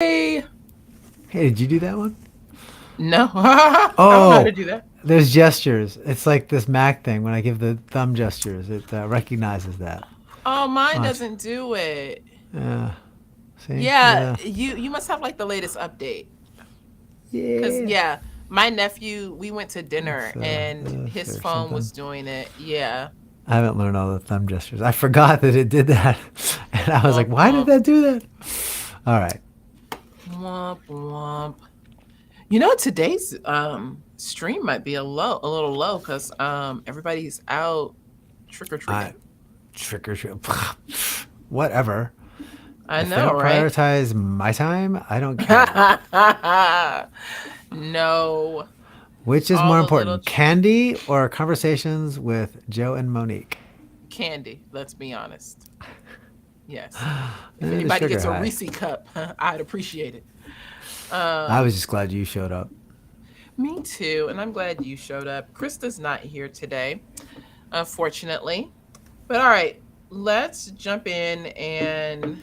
Hey. Hey, did you do that one? No, I don't know how to Oh, do that. there's gestures. It's like this Mac thing. When I give the thumb gestures, it recognizes that. Oh, mine Watch. doesn't do it. Yeah. See? Yeah, Yeah. you must have like the latest update. Cause Yeah. yeah, my nephew, we went to dinner and This his or phone something. was doing it. Yeah. I haven't learned all the thumb gestures. I forgot that it did that. And I was like, Womp why did womp. that do that? All right. Womp womp. Today's stream might be a little low because everybody's out trick or I treating. trick or treat. Whatever. I If they know, don't right? prioritize my time, I don't care. No. Which is All more the little important, candy or conversations with Joe and Monique? candy, let's be honest. Yes. If The anybody sugar gets a high. Reese cup, I'd appreciate it. I was Um, just glad you showed up. Me too, and I'm glad you showed up. Krista's not here today, unfortunately. But all right, let's jump in and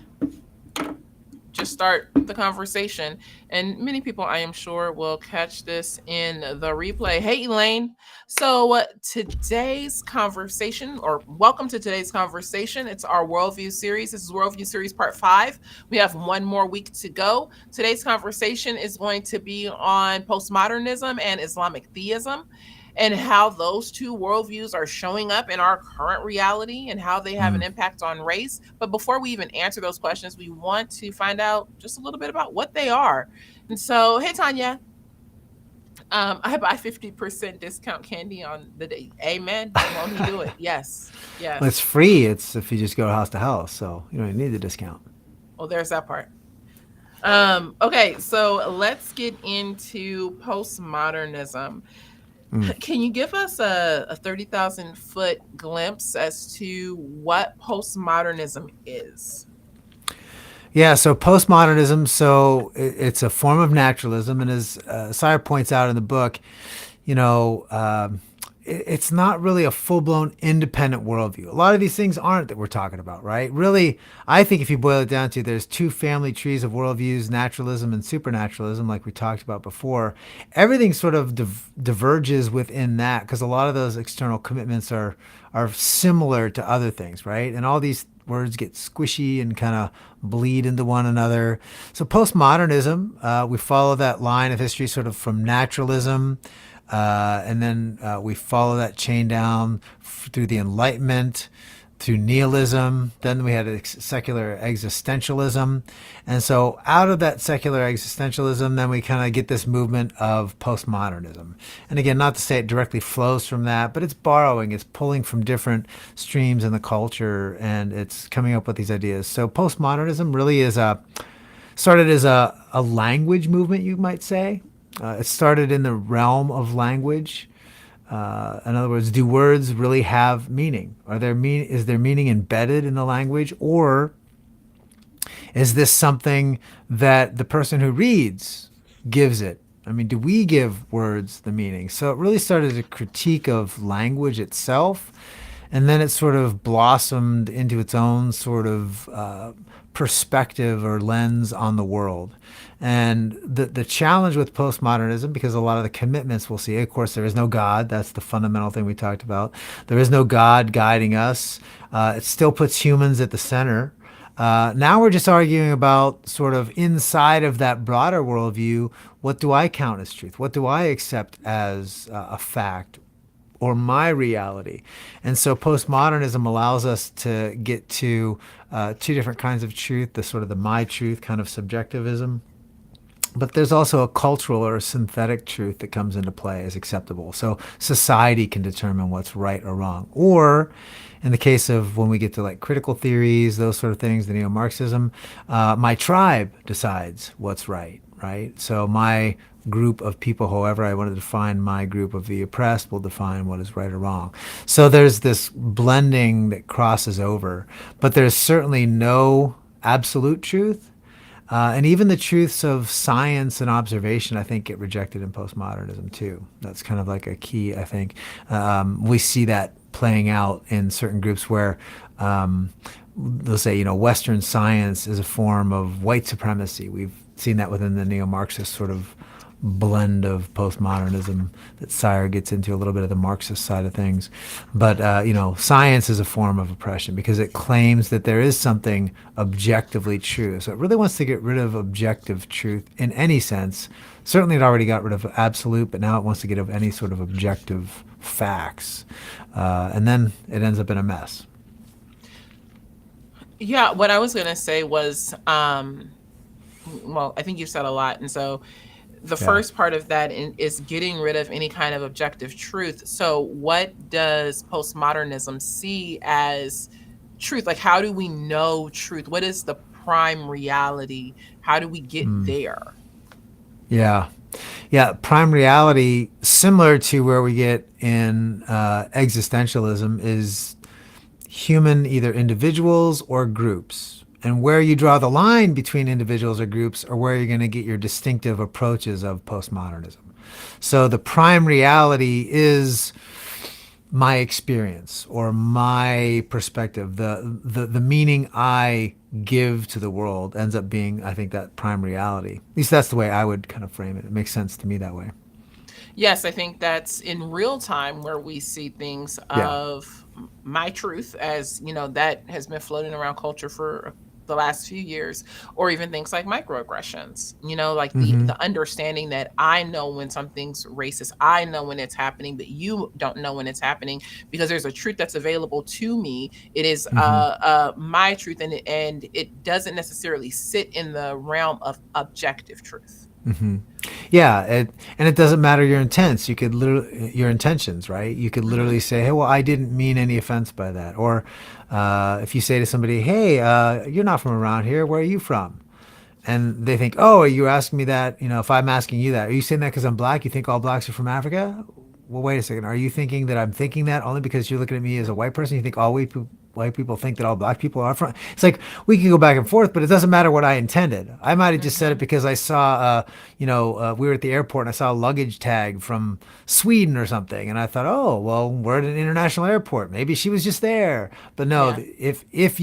just start the conversation. And many people, I am sure, will catch this in the replay. Hey, Elaine. So, today's conversation, or welcome to today's conversation. It's our Worldview series. This is Worldview series part 5. We have one more week to go. Today's conversation is going to be on postmodernism and Islamic theism, and how those two worldviews are showing up in our current reality and how they have an Mm. impact on race. But before we even answer those questions, we want to find out just a little bit about what they are. And so, hey, Tanya, I buy 50% discount candy on the day. Amen. Won't he do it? Yes. Well, it's Yes. free. It's if you just go house to house, so you don't even need the discount. Well, there's that part. Okay, so let's get into postmodernism. Mm. Can you give us a 30,000 foot glimpse as to what postmodernism is? Yeah, so postmodernism, so it's a form of naturalism, and as Sire points out in the book, you know, it's not really a full-blown independent worldview. A lot of these things aren't that we're talking about, right? Really, I think if you boil it down to, there's two family trees of worldviews: naturalism and supernaturalism, like we talked about before. Everything sort of diverges within that because a lot of those external commitments are similar to other things, right? And all these words get squishy and kind of bleed into one another. So postmodernism, we follow that line of history sort of from naturalism, and then we follow that chain down through the Enlightenment, through nihilism. Then we had secular existentialism. And so out of that secular existentialism, then we kind of get this movement of postmodernism. And again, not to say it directly flows from that, but it's borrowing, it's pulling from different streams in the culture, and it's coming up with these ideas. So postmodernism really is started as a language movement, you might say. It started in the realm of language. In other words, do words really have meaning? Is there meaning embedded in the language, or is this something that the person who reads gives it? I mean, do we give words the meaning? So it really started as a critique of language itself, and then it sort of blossomed into its own sort of perspective or lens on the world. And the challenge with postmodernism, because a lot of the commitments we'll see, of course, there is no God. That's the fundamental thing we talked about. There is no God guiding us. It still puts humans at the center. Now we're just arguing about sort of inside of that broader worldview, what do I count as truth? What do I accept as a fact or my reality? And so postmodernism allows us to get to two different kinds of truth, the sort of the my truth kind of subjectivism. But there's also a cultural or a synthetic truth that comes into play as acceptable. So society can determine what's right or wrong. Or in the case of when we get to like critical theories, those sort of things, the neo-Marxism, my tribe decides what's right, right? So my group of people, however I want to define my group of the oppressed, will define what is right or wrong. So there's this blending that crosses over, but there's certainly no absolute truth. And even the truths of science and observation, I think, get rejected in postmodernism too. That's kind of like a key, I think. We see that playing out in certain groups where they'll say, Western science is a form of white supremacy. We've seen that within the neo-Marxist sort of blend of postmodernism that Sire gets into a little bit of the Marxist side of things. But, science is a form of oppression because it claims that there is something objectively true. So it really wants to get rid of objective truth in any sense. Certainly it already got rid of absolute, but now it wants to get rid of any sort of objective facts. And then it ends up in a mess. Yeah, what I was going to say was, well, I think you've said a lot. And so the Yeah. first part of that is getting rid of any kind of objective truth. So what does postmodernism see as truth? Like, how do we know truth? What is the prime reality? How do we get there? Yeah. Yeah. Prime reality, similar to where we get in existentialism, is human either individuals or groups. And where you draw the line between individuals or groups are where you're going to get your distinctive approaches of postmodernism. So the prime reality is my experience or my perspective. The meaning I give to the world ends up being, I think, that prime reality. At least that's the way I would kind of frame it. It makes sense to me that way. Yes, I think that's in real time where we see things Yeah. of my truth, as that has been floating around culture for the last few years, or even things like microaggressions, like Mm-hmm. the understanding that I know when something's racist, I know when it's happening, but you don't know when it's happening because there's a truth that's available to me. It is Mm-hmm. my truth, and it doesn't necessarily sit in the realm of objective truth. Mm-hmm. Yeah, and it doesn't matter your intents. You could literally your intentions, right? You could Hmm. literally say, "Hey, well, I didn't mean any offense by that." Or if you say to somebody, "Hey, you're not from around here. Where are you from?" And they think, "Oh, are you asking me that? If I'm asking you that, are you saying that because I'm black? You think all blacks are from Africa?" Well, wait a second. Are you thinking that I'm thinking that only because you're looking at me as a white person? You think all white people think that all black people are from? It's like we can go back and forth, but it doesn't matter what I intended. I might have just said it Hmm. because I saw, we were at the airport and I saw a luggage tag from Sweden or something, and I thought, oh, well, we're at an international airport. Maybe she was just there. But no, Yeah. if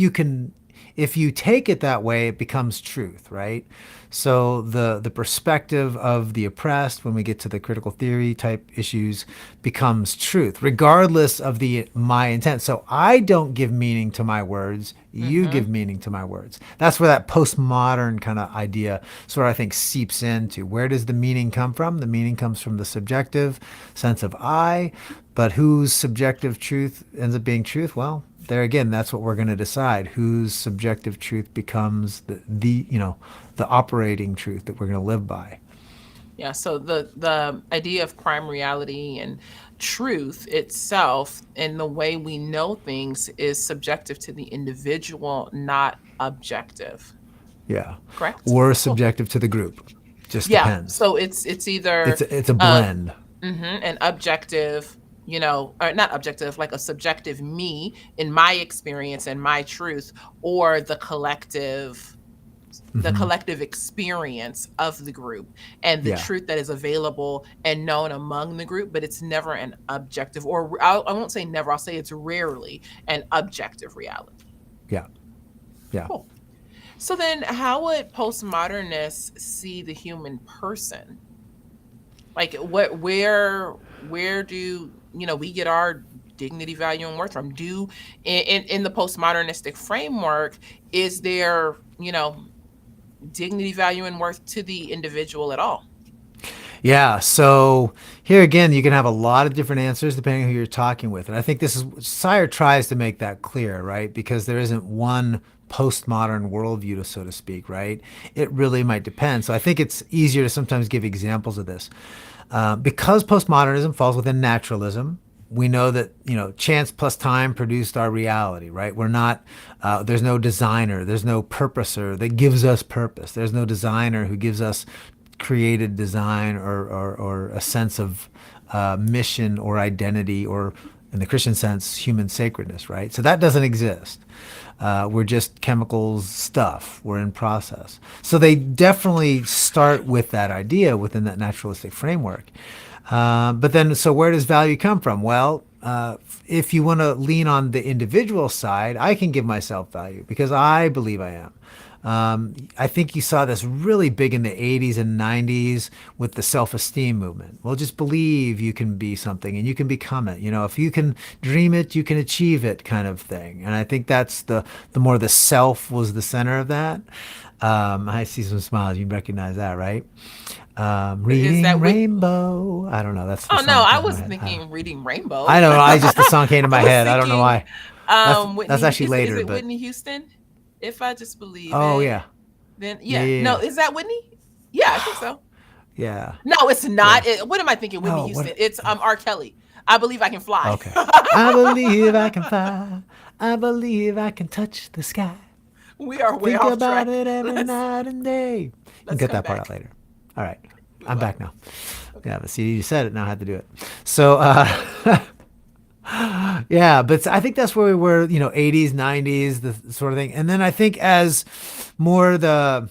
you take it that way, it becomes truth, right? So the perspective of the oppressed, when we get to the critical theory type issues, becomes truth, regardless of the my intent. So I don't give meaning to my words. You Hmm. give meaning to my words. That's where that postmodern kind of idea sort of, I think, seeps into. Where does the meaning come from? The meaning comes from the subjective sense of I, but whose subjective truth ends up being truth? Well, there again, that's what we're going to decide. Whose subjective truth becomes the operating truth that we're going to live by. Yeah, so the idea of prime reality and truth itself and the way we know things is subjective to the individual, not objective. Yeah, Correct? or Cool. subjective to the group. Just Yeah, depends. so it's either It's a uh blend. an objective, or not objective, like a subjective me in my experience and my truth, or the Hmm. collective experience of the group and the Yeah, truth that is available and known among the group, but it's never an objective, or I won't say never, I'll say it's rarely an objective reality. yeah, yeah. Cool. So then how would postmodernists see the human person? Like where do we get our dignity, value, and worth from? In the postmodernistic framework, is there, dignity, value, and worth to the individual at all? Yeah. So here again, you can have a lot of different answers depending on who you're talking with. And I think this is Sire tries to make that clear, right? Because there isn't one postmodern worldview, so to speak, right? It really might depend. So I think it's easier to sometimes give examples of this. Because postmodernism falls within naturalism, we know that chance plus time produced our reality, right? We're not there's no designer, there's no purposer that gives us purpose, there's no designer who gives us created design or a sense of mission or identity, or in the Christian sense, human sacredness, right? So that doesn't exist. We're just chemicals stuff. We're in process. So they definitely start with that idea within that naturalistic framework. But then, so where does value come from? Well, if you want to lean on the individual side, I can give myself value because I believe I am. I think you saw this really big in the 80s and 90s with the self-esteem movement. Well, just believe you can be something and you can become it. If you can dream it, you can achieve it kind of thing. And I think that's the more the self was the center of that. I see some smiles. You recognize that, right? Is Reading that Rainbow. I don't know. That's the Oh no, song I came to my was head. I don't know. thinking Reading Rainbow. I don't know. The song came to I my was head. I don't know thinking why. That's Whitney, actually is later, it but Whitney Houston? If I just believe oh it, yeah, then yeah, yeah. yeah, No, yeah. is that Whitney? Yeah, I think so. Yeah, No, it's yeah. not. What am I thinking? Whitney No, Houston. what? It's R. Kelly. I believe I can fly. Okay. I believe I can fly. I believe I can touch the sky. We are way Think off about track. it every Let's night and day. You can let's cut come that part out back. later. All right. We I'm will. back now. Okay. Yeah, but see, you said it. Now I had to do it. So, yeah, but I think that's where we were, 80s, 90s, the sort of thing. And then I think as more the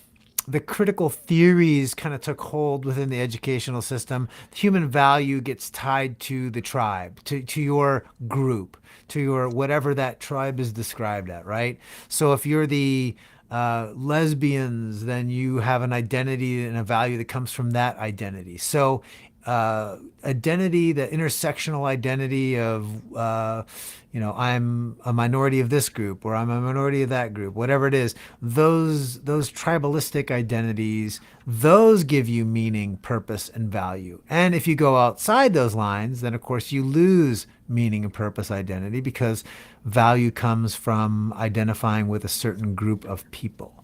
critical theories kind of took hold within the educational system, human value gets tied to the tribe, to your group, to your whatever that tribe is described at, right? So if you're the lesbians, then you have an identity and a value that comes from that identity. So identity, the intersectional identity of, I'm a minority of this group or I'm a minority of that group, whatever it is, those tribalistic identities, those give you meaning, purpose, and value. And if you go outside those lines, then of course you lose meaning and purpose identity because value comes from identifying with a certain group of people.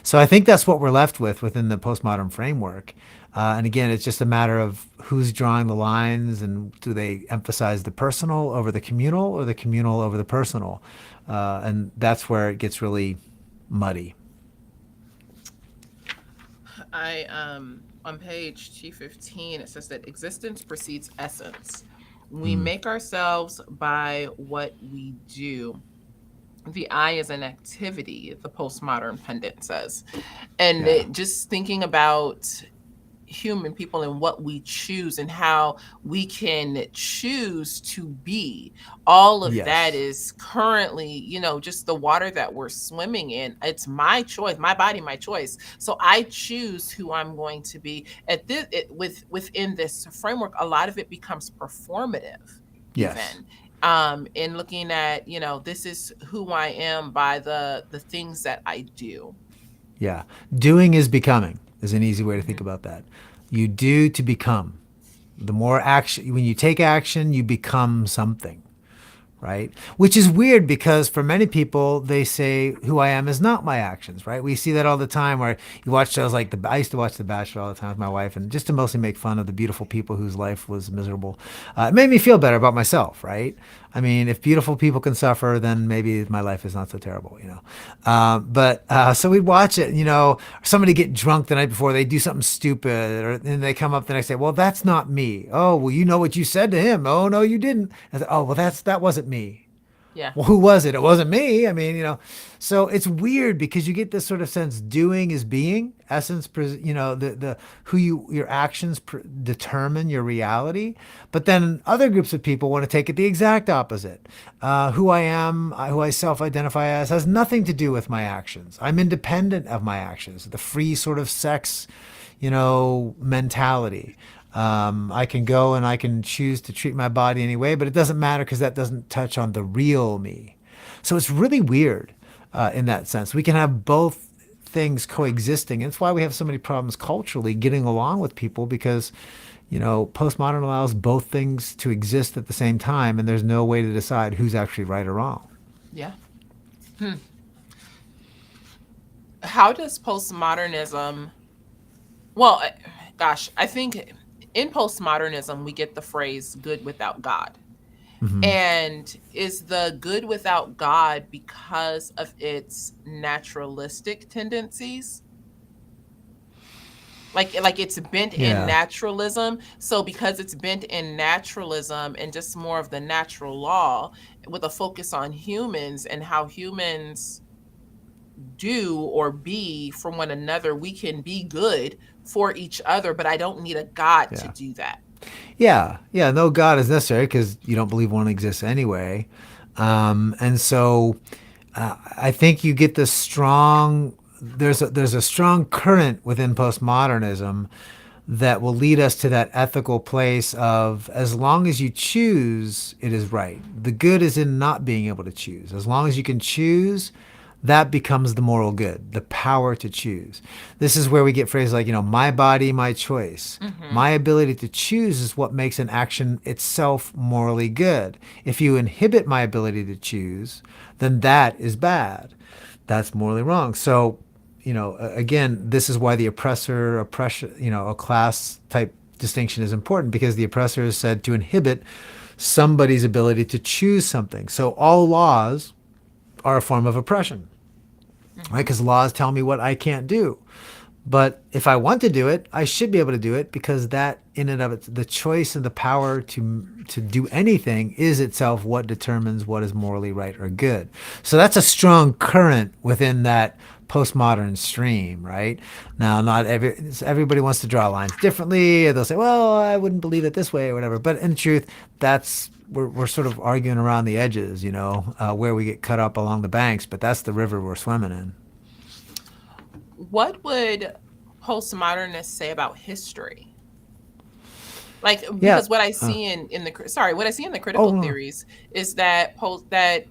So I think that's what we're left with within the postmodern framework. And again, it's just a matter of who's drawing the lines and do they emphasize the personal over the communal or the communal over the personal? And that's where it gets really muddy. I On page 215 it says that existence precedes essence. We Mm, make ourselves by what we do. The I is an activity, the postmodern pundit says. And yeah. just thinking about human people and what we choose and how we can choose to be, all of that Yes. is currently, just the water that we're swimming in. It's my choice, my body, my choice. So I choose who I'm going to be. Within this framework, a lot of it becomes performative Yes. even, in looking at, this is who I am by the things that I do. Yeah. Doing is becoming is an easy way to think Mhm. about that. You do to become. The more action, when you take action, you become something. Right? Which is weird because for many people, they say who I am is not my actions, right? We see that all the time where you watch shows like I used to watch The Bachelor all the time with my wife and just to mostly make fun of the beautiful people whose life was miserable. It made me feel better about myself, right? I mean, if beautiful people can suffer, then maybe my life is not so terrible. But so we'd watch it, somebody get drunk the night before, they do something stupid, or then they come up the next day, well, that's not me. Oh, well, you know what you said to him. Oh, no, you didn't. I said, oh, well, that wasn't me. Yeah. Well, who was it? It wasn't me. I mean, so it's weird because you get this sort of sense doing is being, essence, the who your actions determine your reality. But then other groups of people want to take it the exact opposite. Who I am, who I self-identify as, has nothing to do with my actions. I'm independent of my actions. The free sort of sex, mentality. I can go and I can choose to treat my body anyway, but it doesn't matter because that doesn't touch on the real me. So it's really weird in that sense. We can have both things coexisting. And it's why we have so many problems culturally getting along with people because, postmodern allows both things to exist at the same time, and there's no way to decide who's actually right or wrong. Yeah. Hmm. How does postmodernism, well, gosh, I think in postmodernism, we get the phrase good without God. Hmm. And is the good without God because of its naturalistic tendencies? Like it's bent in Yeah. naturalism. So because it's bent in naturalism and just more of the natural law with a focus on humans and how humans do or be from one another, we can be good for each other, but I don't need a God to Yeah. do that. Yeah, yeah, no God is necessary because you don't believe one exists anyway. And so I think you get this strong there's a strong current within postmodernism that will lead us to that ethical place of, as long as you choose, it is right. The good is in not being able to choose. As long as you can choose, that becomes the moral good, the power to choose. This is where we get phrases like, my body, my choice. Mm-hmm. My ability to choose is what makes an action itself morally good. If you inhibit my ability to choose, then that is bad. That's morally wrong. So, again, this is why the oppression, a class type distinction is important, because the oppressor is said to inhibit somebody's ability to choose something. So all laws are a form of oppression, right? Mm-hmm. Because laws tell me what I can't do. But if I want to do it, I should be able to do it, because that in and of it, the choice and the power to do anything is itself what determines what is morally right or good. So that's a strong current within that postmodern stream, right? Now, not everybody wants to draw lines differently. They'll say, well, I wouldn't believe it this way or whatever. But in truth, we're sort of arguing around the edges, where we get cut up along the banks, but that's the river we're swimming in. What would postmodernists say about history? Like, Yeah. because what I see what I see in the Oh, critical no. theories is that that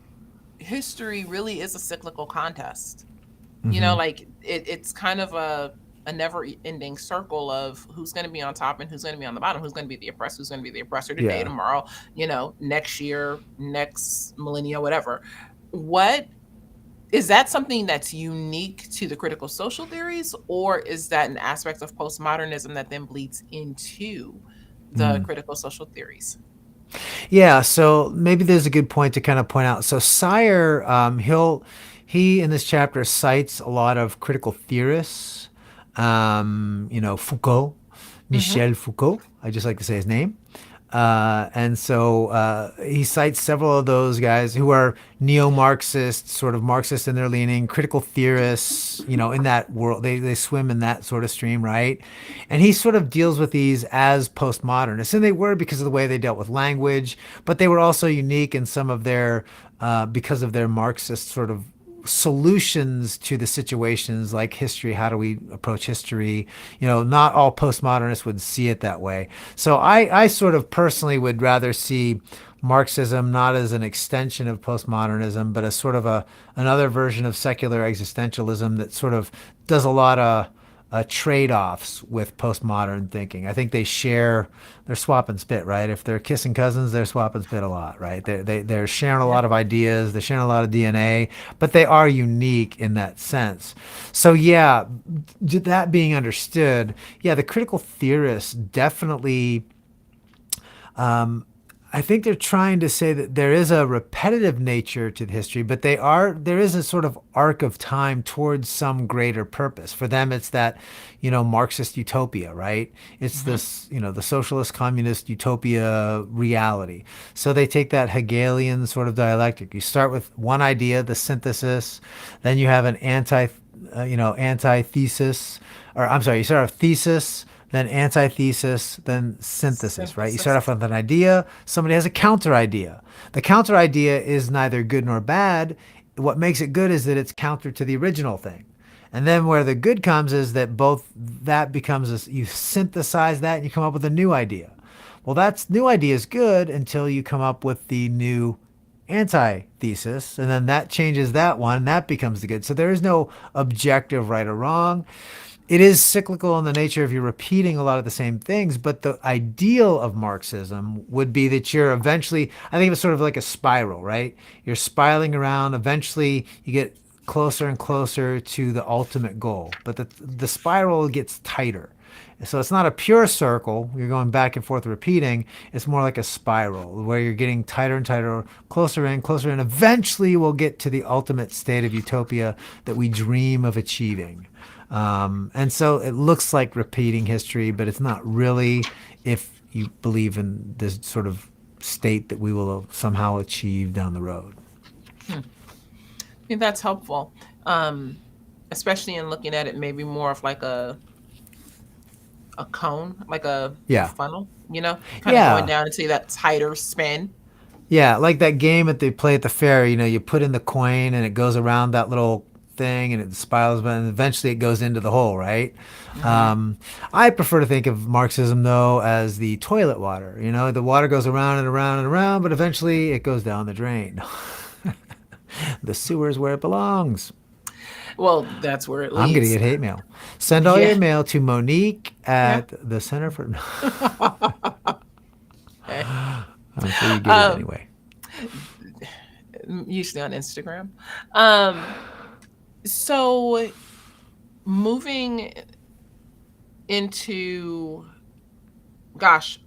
history really is a cyclical contest. Mm-hmm. Like it's kind of a never ending circle of who's going to be on top and who's going to be on the bottom, who's going to be the oppressed, who's going to be the oppressor today, Yeah. tomorrow, next year, next millennia, whatever. What is that something that's unique to the critical social theories, or is that an aspect of postmodernism that then bleeds into the Mm. critical social theories? Yeah, so maybe there's a good point to kind of point out. So Sire, he in this chapter cites a lot of critical theorists, Foucault, Mm-hmm. Michel Foucault. I just like to say his name. And so he cites several of those guys who are neo-Marxists, sort of Marxist in their leaning, critical theorists, in that world. They swim in that sort of stream, right? And he sort of deals with these as postmodernists. And they were, because of the way they dealt with language, but they were also unique in some of their, because of their Marxist sort of solutions to the situations, like history. How do we approach history? Not all postmodernists would see it that way. So I sort of personally would rather see Marxism not as an extension of postmodernism, but as sort of another version of secular existentialism that sort of does a lot of trade-offs with postmodern thinking. I think they're swap and spit, right? If they're kissing cousins, they're swap and spit a lot, right? They're sharing a Yeah. lot of ideas, they're sharing a lot of DNA, but they are unique in that sense. So yeah, that being understood, yeah, the critical theorists definitely, I think they're trying to say that there is a repetitive nature to the history, but there is a sort of arc of time towards some greater purpose. For them, it's that, Marxist utopia, right? It's Mm-hmm. this, the socialist communist utopia reality. So they take that Hegelian sort of dialectic. You start with one idea, the synthesis, then you have an antithesis, or I'm sorry, you start with thesis, then antithesis, then synthesis, right? You start Synthesis. off with an idea, somebody has a counter idea. The counter idea is neither good nor bad. What makes it good is that it's counter to the original thing. And then where the good comes is that both that becomes, you synthesize that and you come up with a new idea. Well, that's new idea is good until you come up with the new antithesis, and then that changes that one, that becomes the good. So there is no objective right or wrong. It is cyclical in the nature of you're repeating a lot of the same things, but the ideal of Marxism would be that you're eventually, I think it's sort of like a spiral, right? You're spiraling around. Eventually, you get closer and closer to the ultimate goal, but the spiral gets tighter. So it's not a pure circle. You're going back and forth repeating. It's more like a spiral where you're getting tighter and tighter, closer in, closer in. Eventually, we'll get to the ultimate state of utopia that we dream of achieving. And so it looks like repeating history, but it's not really, if you believe in this sort of state that we will somehow achieve down the road. Hmm. I think that's helpful, especially in looking at it maybe more of like a cone, like a Yeah. funnel, kind of going Yeah. down into that tighter spin. Yeah. Like that game that they play at the fair, you put in the coin and it goes around that little thing and it spirals, and eventually it goes into the hole, right? Mm-hmm. I prefer to think of Marxism, though, as the toilet water. The water goes around and around and around, but eventually it goes down the drain. The sewer is where it belongs. Well, that's where it I'm going to leads. get hate mail. Send all Yeah. your mail to Monique Yeah. at the Center for. Okay. I'm sure you get it Um, anyway. Usually on Instagram. Um, so moving into, gosh,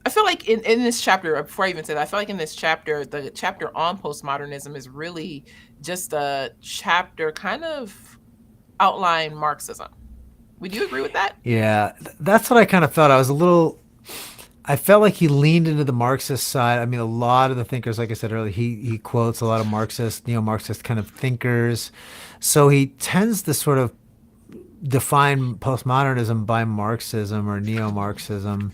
I feel like in this chapter, before I even say that, I feel like in this chapter, the chapter on postmodernism is really just a chapter kind of outline Marxism. Would you agree with that? Yeah, that's what I kind of felt. I felt like he leaned into the Marxist side. I mean, a lot of the thinkers, like I said earlier, he quotes a lot of Marxist, neo-Marxist kind of thinkers. So he tends to sort of define postmodernism by Marxism or neo-Marxism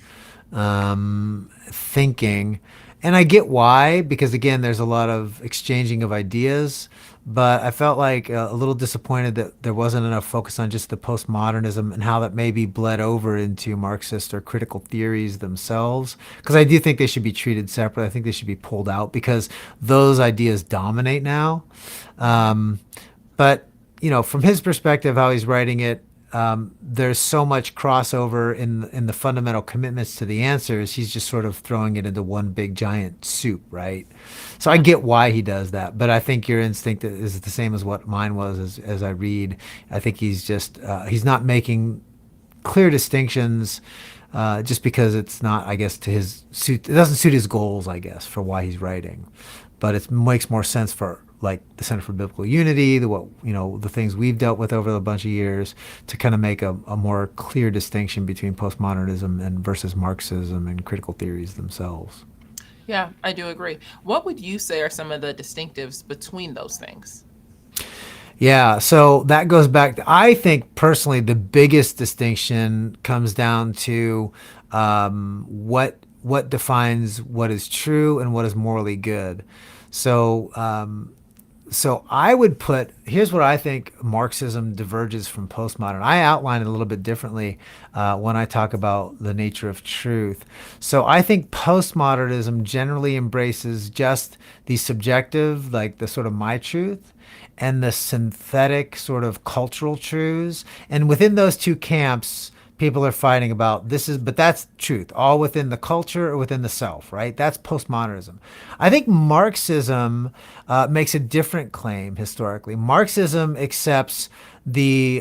thinking. And I get why, because again, there's a lot of exchanging of ideas. But I felt like a little disappointed that there wasn't enough focus on just the postmodernism and how that maybe bled over into Marxist or critical theories themselves. Because I do think they should be treated separately. I think they should be pulled out because those ideas dominate now. Mm-hmm. But from his perspective, how he's writing it, there's so much crossover in the fundamental commitments to the answers. He's just sort of throwing it into one big giant soup, right? So I Yeah. get why he does that, but I think your instinct is the same as what mine was as I read. I think he's not making clear distinctions just because it's not, I guess, to his suit. It doesn't suit his goals, I guess, for why he's writing. But it makes more sense for like the Center for Biblical Unity, the things we've dealt with over a bunch of years, to kind of make a more clear distinction between postmodernism and versus Marxism and critical theories themselves. Yeah, I do agree. What would you say are some of the distinctives between those things? Yeah, so that goes back to, I think personally, the biggest distinction comes down to what defines what is true and what is morally good. So so I would here's what I think Marxism diverges from postmodern. I outline it a little bit differently when I talk about the nature of truth. So I think postmodernism generally embraces just the subjective, like the sort of my truth, and the synthetic sort of cultural truths. And within those two camps, people are fighting about but that's truth, all within the culture or within the self, right? That's postmodernism. I think Marxism makes a different claim historically. Marxism accepts the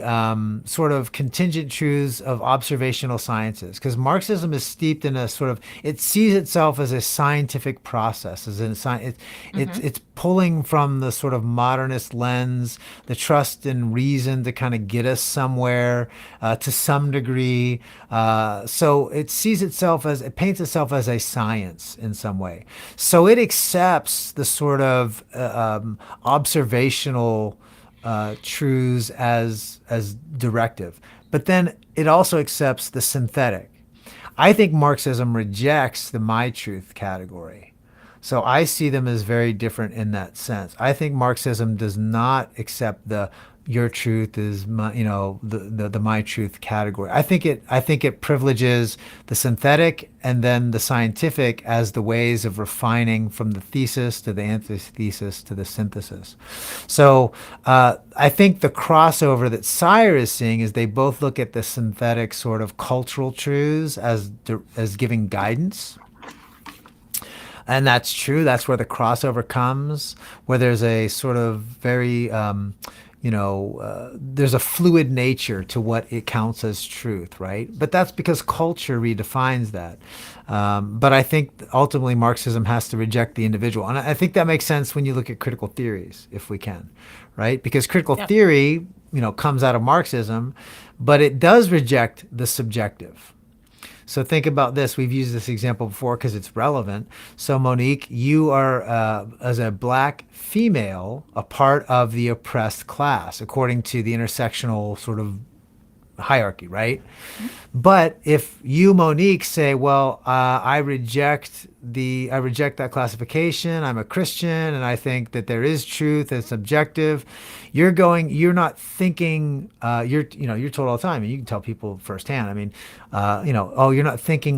sort of contingent truths of observational sciences, because Marxism is steeped in a sort of, it sees itself as a scientific process, as in Mm-hmm. it's pulling from the sort of modernist lens, the trust in reason to kind of get us somewhere to some degree. So it paints itself as a science in some way. So it accepts the sort of observational truths as directive, but then it also accepts the synthetic. I think Marxism rejects the my truth category. So I see them as very different in that sense. I think Marxism does not accept the your truth is my, the my truth category. I think it privileges the synthetic and then the scientific as the ways of refining from the thesis to the antithesis to the synthesis. So I think the crossover that Sire is seeing is they both look at the synthetic sort of cultural truths as giving guidance, and that's true. That's where the crossover comes, where there's a sort of very, there's a fluid nature to what it counts as truth, right? But that's because culture redefines that. But I think ultimately Marxism has to reject the individual. And I think that makes sense when you look at critical theories, if we can, right? Because critical Yeah. theory, comes out of Marxism, but it does reject the subjective. So think about this. We've used this example before because it's relevant. So Monique, you are, as a black female, a part of the oppressed class, according to the intersectional sort of hierarchy, right? But if you, Monique, say, "Well, I reject that classification. I'm a Christian, and I think that there is truth. It's objective." You're not thinking. You're told all the time, and you can tell people firsthand. I mean, oh, you're not thinking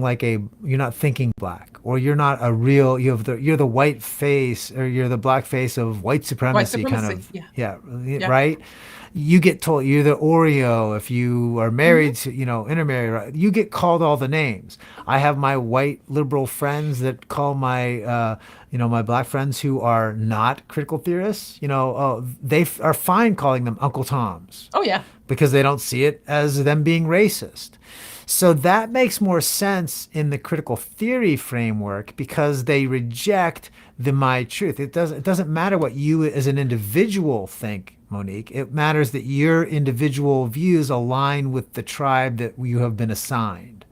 black, or you're not a real. You're the white face, or you're the black face of white White supremacy, kind supremacy. of. Yeah. Yeah, Yeah. right. You get told you're the Oreo if you are Hmm. married to, intermarried, right? You get called all the names. I have my white liberal friends that call my black friends who are not critical theorists, are fine calling them Uncle Toms Oh yeah. because they don't see it as them being racist. So that makes more sense in the critical theory framework because they reject the my truth. It doesn't matter what you as an individual think, Monique. It matters that your individual views align with the tribe that you have been assigned.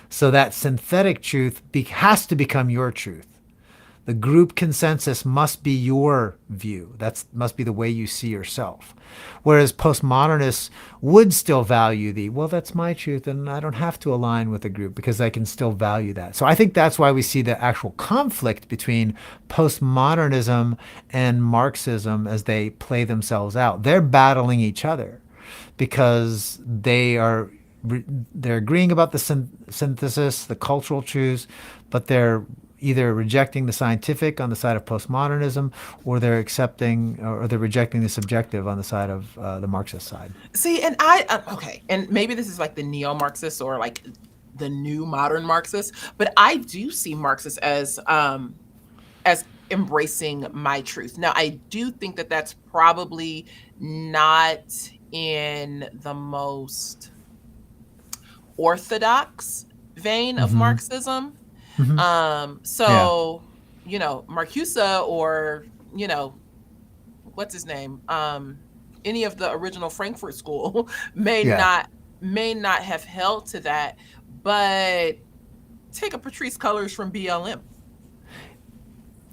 So that synthetic truth has to become your truth. The group consensus must be your view. That must be the way you see yourself. Whereas postmodernists would still value well, that's my truth, and I don't have to align with the group because I can still value that. So I think that's why we see the actual conflict between postmodernism and Marxism as they play themselves out. They're battling each other because they're agreeing about the synthesis, the cultural truths, but they're either rejecting the scientific on the side of postmodernism, or they're rejecting the subjective on the side of the Marxist side. See, and okay, and maybe this is like the neo-Marxist or like the new modern Marxist, but I do see Marxists as embracing my truth. Now, I do think that that's probably not in the most orthodox vein of Hmm. Marxism. Hmm. Yeah. So, Marcuse or, what's his name? Any of the original Frankfurt School may Yeah. not may not have held to that, but take a Patrice Cullors from BLM,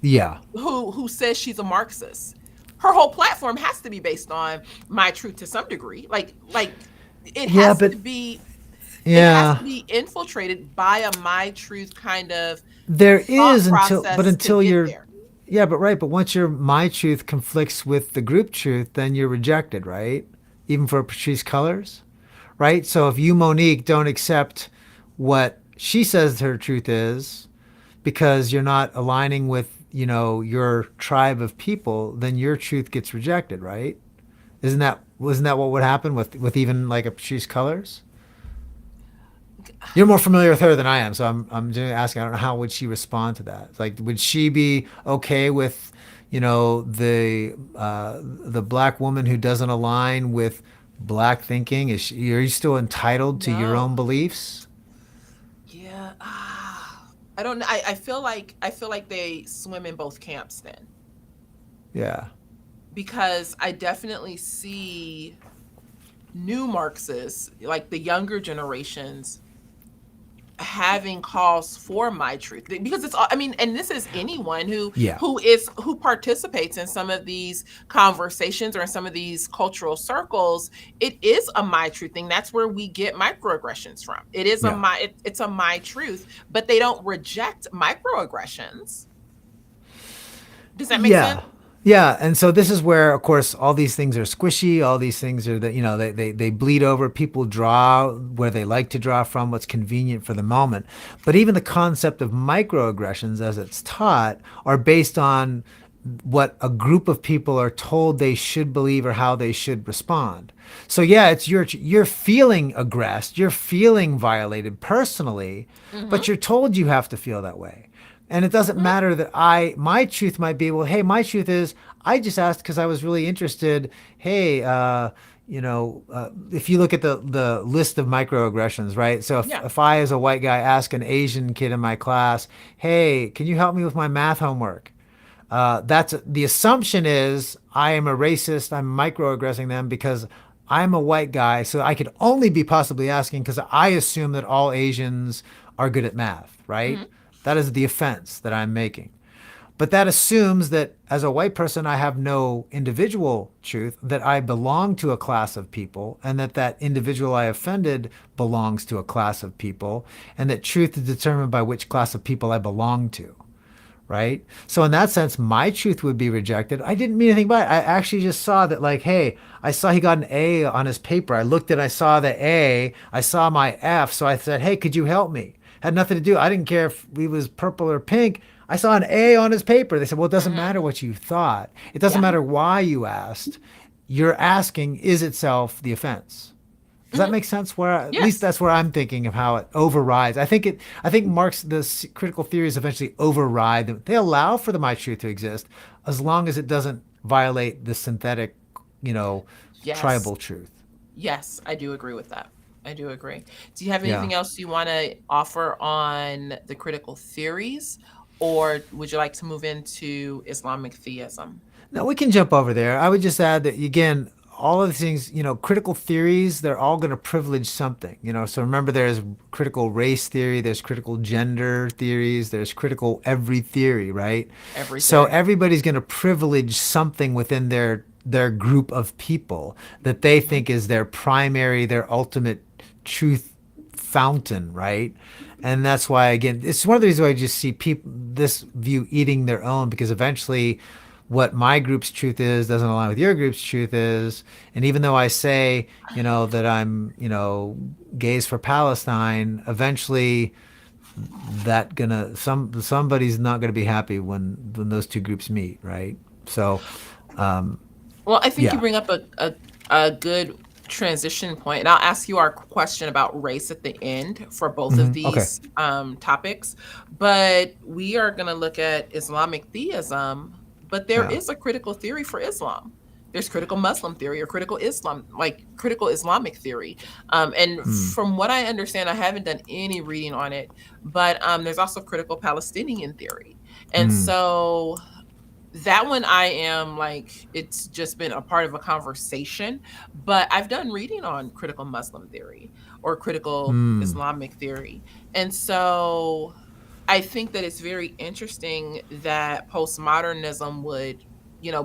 Yeah. who says she's a Marxist. Her whole platform has to be based on my truth to some degree. Like it Yeah. has But to be it has yeah, to be infiltrated by a my truth kind of there thought is process to until get you're, there. yeah, but right. But once your my truth conflicts with the group truth, then you're rejected, right? Even for Patrice Cullors, right? So if you, Monique, don't accept what she says her truth is because you're not aligning with, your tribe of people, then your truth gets rejected, right? Wasn't that what would happen with even like a Patrice Cullors? You're more familiar with her than I am, so I'm just asking. I don't know how would she respond to that. Like, would she be okay with, the black woman who doesn't align with black thinking? Are you still entitled to your No. own beliefs? Yeah. I don't know. I feel like they swim in both camps then, Yeah. because I definitely see new Marxists, like the younger generations, having calls for my truth, because it's I mean, and this is anyone who Yeah. who participates in some of these conversations or in some of these cultural circles. It is a my truth thing. That's where we get microaggressions from. It is a Yeah. it's a my truth, but they don't reject microaggressions. Does that make sense? Yeah. Yeah. And so this is where, of course, all these things are squishy. All these things are that, they bleed over. People draw where they like to draw from, what's convenient for the moment. But even the concept of microaggressions as it's taught are based on what a group of people are told they should believe or how they should respond. So yeah, you're feeling aggressed, you're feeling violated personally, Mm-hmm. but you're told you have to feel that way. And it doesn't Mm-hmm. matter that my truth might be, well, hey, my truth is, I just asked because I was really interested. Hey, if you look at the list of microaggressions, right? So Yeah. if I, as a white guy, ask an Asian kid in my class, hey, can you help me with my math homework? That's the assumption is I am a racist. I'm microaggressing them because I'm a white guy. So I could only be possibly asking because I assume that all Asians are good at math, right? Mm-hmm. That is the offense that I'm making. But that assumes that as a white person, I have no individual truth, that I belong to a class of people, and that that individual I offended belongs to a class of people, and that truth is determined by which class of people I belong to. Right? So in that sense, my truth would be rejected. I didn't mean anything by it. I actually just saw that, like, hey, I saw he got an A on his paper. I looked and I saw the A. I saw my F. So I said, hey, could you help me? Had nothing to do. I didn't care if he was purple or pink. I saw an A on his paper. They said, well, it doesn't Mm-hmm. matter what you thought. It doesn't Yeah. matter why you asked. You're asking is itself the offense. Does that Mm-hmm. make sense? Where at least Yes. that's where I'm thinking of how it overrides. I think Marx the critical theories eventually override them. They allow for the my truth to exist as long as it doesn't violate the synthetic, you know, Yes. tribal truth. Yes, I do agree with that. I do agree. Do you have Yeah. anything else you want to offer on the critical theories, or would you like to move into Islamic theism? Now we can jump over there. I would just add that again, all of these things, critical theories, they're all going to privilege something, So remember, there's critical race theory, there's critical gender theories, there's critical every theory, right? Every So theory. everybody's going to privilege something within their group of people that they Hmm. think is their primary, their ultimate truth fountain, right? And that's why, again, it's one of the reasons why I just see people this view eating their own, because eventually what my group's truth is doesn't align with your group's truth is. And even though I say, that I'm, gays for Palestine, eventually somebody's not gonna be happy when those two groups meet, right? So, Well, I think you yeah. bring up a good transition point, and I'll ask you our question about race at the end for both of Okay. these topics. But we are going to look at Islamic theism, but there Yeah. is a critical theory for Islam. There's critical Muslim theory or critical Islam, like critical Islamic theory. And Mm. from what I understand, I haven't done any reading on it, but there's also critical Palestinian theory. And Mm. so that one I am like, it's just been a part of a conversation, but I've done reading on critical Muslim theory or critical Mm. Islamic theory. And so I think that it's very interesting that postmodernism would,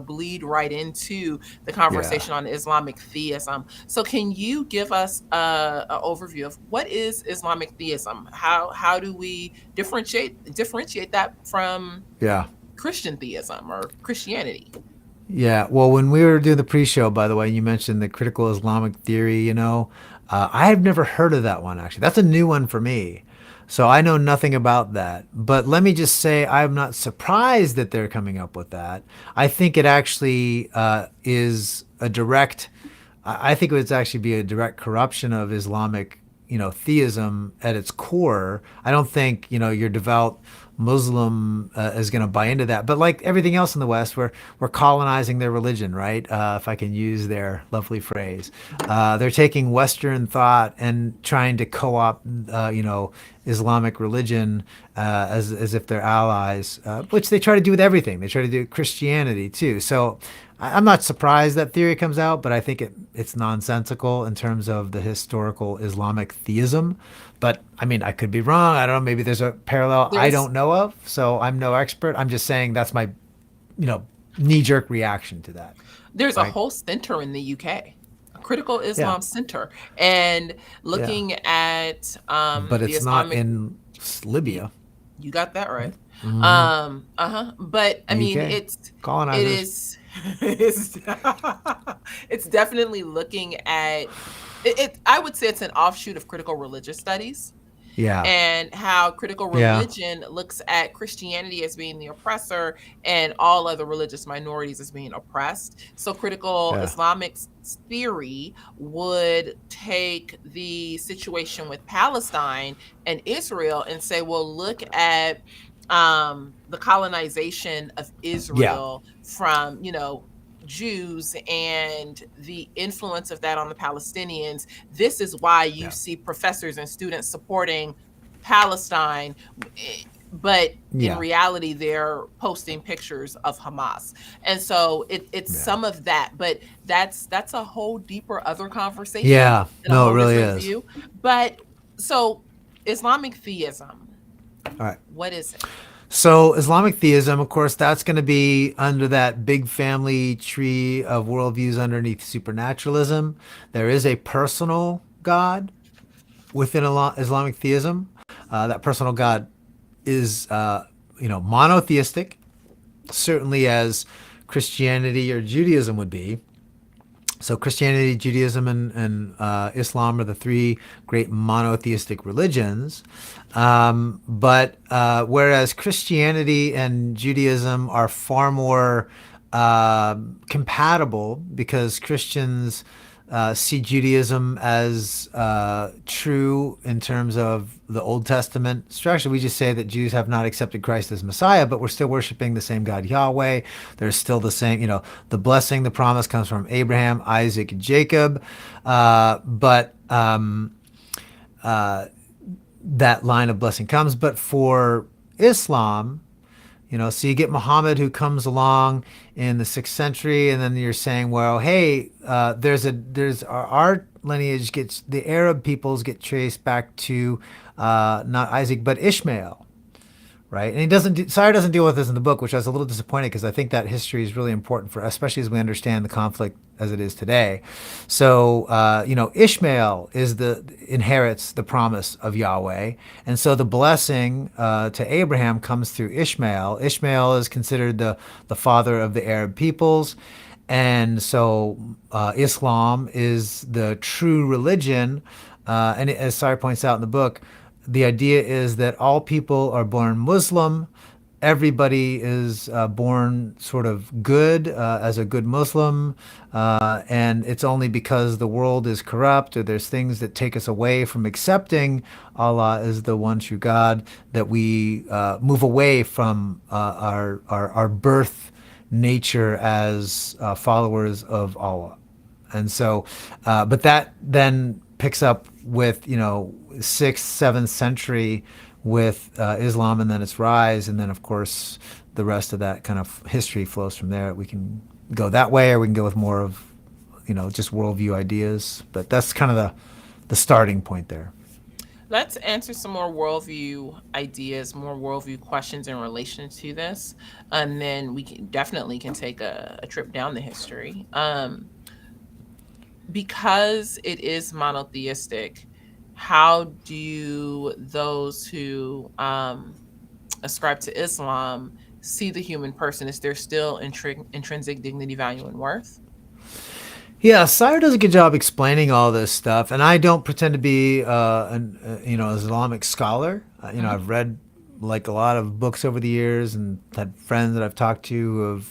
bleed right into the Yeah. conversation on Islamic theism. So can you give us a overview of what is Islamic theism? How do we differentiate that from Yeah. Christian theism or Christianity? Yeah. Well, when we were doing the pre-show, by the way, you mentioned the critical Islamic theory, I have never heard of that one, actually. That's a new one for me. So I know nothing about that. But let me just say, I'm not surprised that they're coming up with that. I think it actually is a direct, I think it would actually be a direct corruption of Islamic, theism at its core. I don't think, your devout Muslim is going to buy into that. But like everything else in the West, we're colonizing their religion, right? If I can use their lovely phrase, they're taking Western thought and trying to co-opt, Islamic religion as if they're allies, which they try to do with everything. They try to do Christianity too. So I'm not surprised that theory comes out, but I think it's nonsensical in terms of the historical Islamic theism. But I mean, I could be wrong. I don't know. Maybe there's a parallel I There's don't know of. So I'm no expert. I'm just saying that's my, you know, knee jerk reaction to that. there's a Right. whole center in the UK, a critical Yeah. Islam center, and Yeah. looking at But the it's not Islamic. in You, Libya. you got that right. Hmm. Uh-huh. But I mean, UK. it Colonizers. is it's it's definitely looking at it. I would say it's an offshoot of critical religious studies, Yeah. and how critical Yeah. religion looks at Christianity as being the oppressor and all other religious minorities as being oppressed. So critical Yeah. Islamic theory would take the situation with Palestine and Israel and say, well, look at the colonization of Yeah. Israel from, Jews and the influence of that on the Palestinians. This is why you Yeah. see professors and students supporting Palestine, but in Yeah. reality, they're posting pictures of Hamas. And so it's Yeah. some of that, but that's a whole deeper other conversation Yeah. and a No, it whole really different is. view. But so Islamic theism, All right. what is it? So Islamic theism, of course, that's going to be under that big family tree of worldviews underneath supernaturalism. There is a personal God within Islamic theism. That personal God is, monotheistic, certainly as Christianity or Judaism would be. So Christianity, Judaism, and Islam are the three great monotheistic religions. But whereas Christianity and Judaism are far more compatible because Christians see Judaism as true in terms of the Old Testament. Structure, we just say that Jews have not accepted Christ as Messiah, but we're still worshiping the same God, Yahweh. There's still the same, the blessing, the promise comes from Abraham, Isaac, and Jacob. But that line of blessing comes. But for Islam, so you get Muhammad who comes along in the 6th century, and then you're saying, well, hey, there's our lineage gets, the Arab peoples get traced back to not Isaac but Ishmael, right? And Sire doesn't deal with this in the book, which I was a little disappointed because I think that history is really important for, especially as we understand the conflict as it is today. So, Ishmael inherits the promise of Yahweh. And so the blessing to Abraham comes through Ishmael. Ishmael is considered the father of the Arab peoples. And so Islam is the true religion. And as Sire points out in the book, the idea is that all people are born Muslim. Everybody is born sort of good as a good Muslim. And it's only because the world is corrupt or there's things that take us away from accepting Allah as the one true God that we move away from our birth nature as followers of Allah. And so, but that then picks up with, 6th, 7th century with Islam and then its rise. And then, of course, the rest of that kind of history flows from there. We can go that way, or we can go with more of, just worldview ideas. But that's kind of the starting point there. Let's answer some more worldview ideas, more worldview questions in relation to this, and then we definitely can take a trip down the history. Because it is monotheistic, how do those who ascribe to Islam see the human person? Is there still intrinsic dignity, value, and worth? Yeah, Sire does a good job explaining all this stuff, and I don't pretend to be an Islamic scholar. I've read like a lot of books over the years, and had friends that I've talked to who have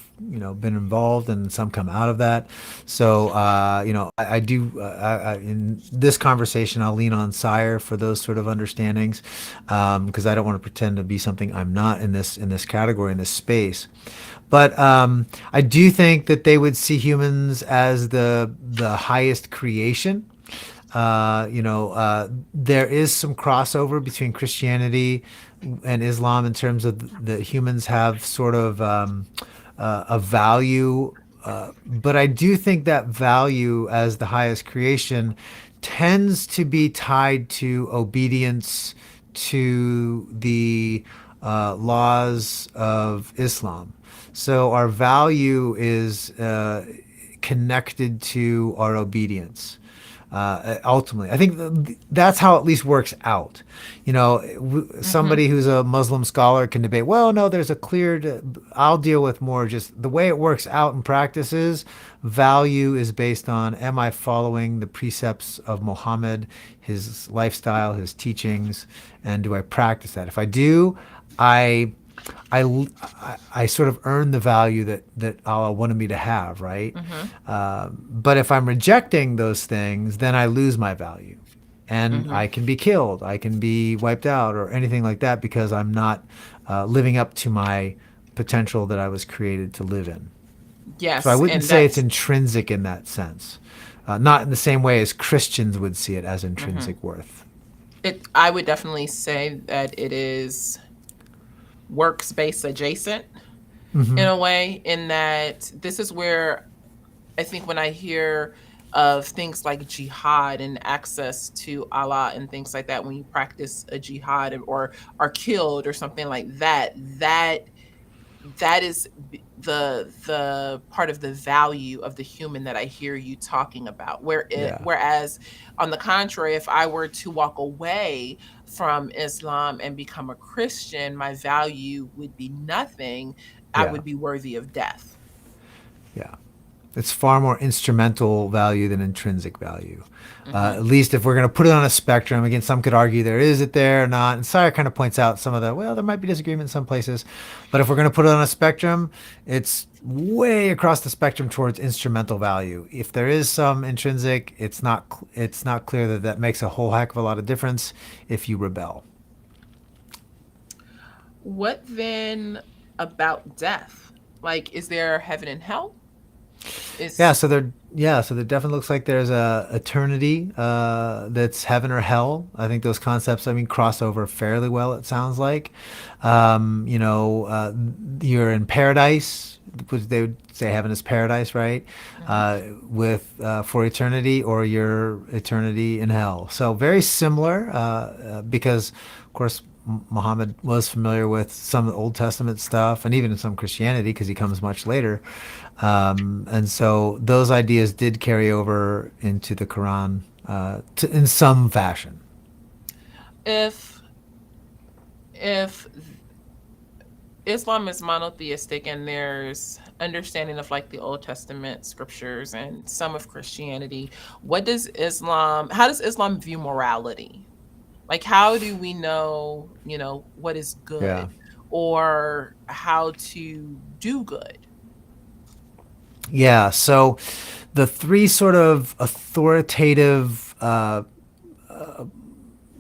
been involved, and some come out of that. So I do in this conversation I'll lean on Sire for those sort of understandings because I don't want to pretend to be something I'm not in this category, in this space. But I do think that they would see humans as the highest creation. There is some crossover between Christianity and Islam in terms of the humans have sort of a value, but I do think that value as the highest creation tends to be tied to obedience to the laws of Islam. So our value is connected to our obedience. Ultimately, I think that's how it at least works out. Somebody who's a Muslim scholar can debate, well, no, there's a clear, I'll deal with more just the way it works out in practice is value is based on, am I following the precepts of Muhammad, his lifestyle, his teachings, and do I practice that? If I do, I sort of earn the value that Allah wanted me to have, right? But if I'm rejecting those things, then I lose my value. And I can be killed, I can be wiped out, or anything like that because I'm not living up to my potential that I was created to live in. Yes. So I wouldn't say it's intrinsic in that sense. Not in the same way as Christians would see it as intrinsic worth. I would definitely say that it is works-based adjacent in a way, in that this is where I think when I hear of things like jihad and access to Allah and things like that. When you practice a jihad or are killed or something like that, that is the part of the value of the human that I hear you talking about. Yeah. Whereas on the contrary, if I were to walk away from Islam and become a Christian, my value would be nothing. I Yeah. would be worthy of death. Yeah. It's far more instrumental value than intrinsic value. Hmm. At least if we're going to put it on a spectrum, again, some could argue there is it there or not. And Sire kind of points out some of the, well, there might be disagreement in some places. But if we're going to put it on a spectrum, it's way across the spectrum towards instrumental value. If there is some intrinsic, it's not clear that that makes a whole heck of a lot of difference if you rebel. What then about death? Like, is there heaven and hell? Yeah, Is so there definitely looks like there's a eternity that's heaven or hell. I think those concepts, I mean, cross over fairly well. It sounds like, you know, you're in paradise, which they would say heaven is paradise, right? Mhm. With for eternity, or your eternity in hell. So very similar, because of course Muhammad was familiar with some Old Testament stuff, and even in some Christianity, because he comes much later. And so those ideas did carry over into the Quran in some fashion. if if Islam is monotheistic and there's understanding of like the Old Testament scriptures and some of Christianity, how does Islam view morality? Like, how do we know, what is Yeah. good or how to do good? Yeah. So the three sort of authoritative